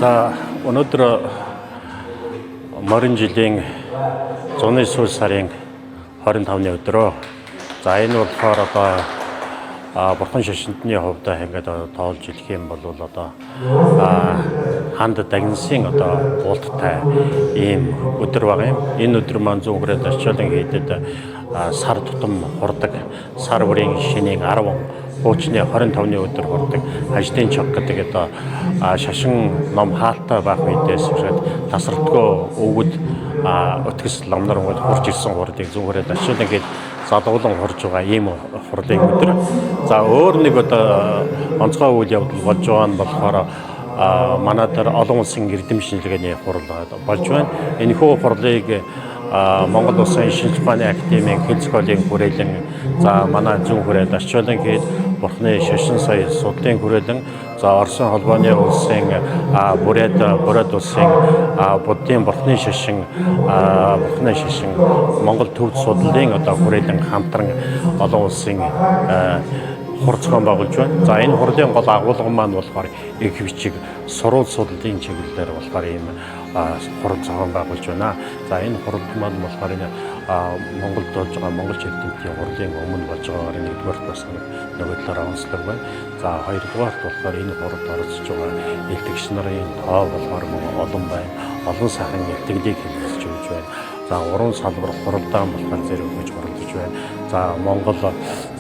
За өнөөдөр морин жилийн зуны сүүл сарын 25-ны өдрөө. За энэ болохоор одоо бурхан шашинтны хувьд ингээд тоолж хэлэх юм бол одоо ханд дагнсын одоо уулттай ийм өдөр байгаа юм. Энэ өдөр маань зүүн хүрээд арчаалан хийдэд сар тутам хурдаг, сар бүрийн шинийн 10 хуучны 25-ны өдөр хурдаг ажлын чог гэдэг одоо шашин ном хаалттай байх үедээс эхлээд тасралтгүй өвгөд өтгөс ламнарангууд хурж ирсэн хурдыг зүүн хүрээд арчаалан гээд задуулан хурж байгаа ийм хурлын өдөр. За өөр нэг одоо онцгой үйл явдал болж байгаа нь болохоор манай дээр олон улсын эрдэм шинжилгээний хурал болж байна. Энэхүү хурлыг Монгол Улсын шинжлэх ухааны академийн хэлцгөөлийн хүрээлэн за манай зүүн хүрээд арчаалан гээд бурхны шашин соёл судлалын хүрээлэн за Оросын холбооны улсын бүрээд улсын буддын бурхны шашин Монгол төвд судлалын одоо хүрээлэн хамтран олон улсын хур зохион байгуулж байна. За энэ хурлын гол агуулга маань болохоор их бичиг сурвал судлалын чиглэлээр болохоор ийм хурл зохион байгуулж байна. За энэ хурл маань болохоор энэ Монголд болж байгаа Монгол эрдэмтдийн хурлын өмнө болж байгаагаар нэгдүгээр бас нөгөө талаар онцлог байна. За хоёрдугаарт болохоор энэ хуралд оролцож байгаа элдэгч нарын тоо болохоор олон байна. Олон сайхан илтгэлийг хэлэлцэж өгч байна. За уран салбар хуралдаан болохоор зэрэг өгч хуралдаж байна. За Монгол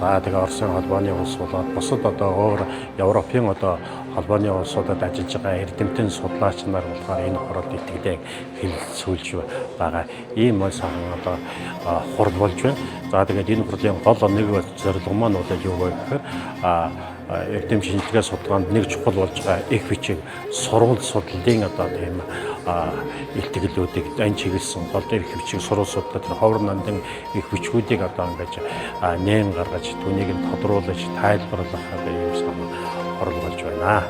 за тэгээ Оросын холбооны улс болоод бусад одоо өөр Европын одоо холбооны улсуудад ажиллаж байгаа эрдэмтэн судлаач нар болохоор энэ хуралд илтгэлээ хэлэлцүүлж байгаа. Ийм сайхан одоо хурал болж байна. За тэгээд энэ хурлын гол нэг зорилго маань бол юу вэ гэхээр эрдэм шинжилгээ судалгаанд нэг чухал болж байгаа их бичиг сурвал судлалын одоо тийм илтгэлүүдийг дан чиглэсэн гол их бичиг сурвал судлал тэр ховор нандин их бичгүүдийг одоо ингэж нээн гаргаж түүнийг нь тодруулж тайлбарлах ийм сайн хурал болж байна.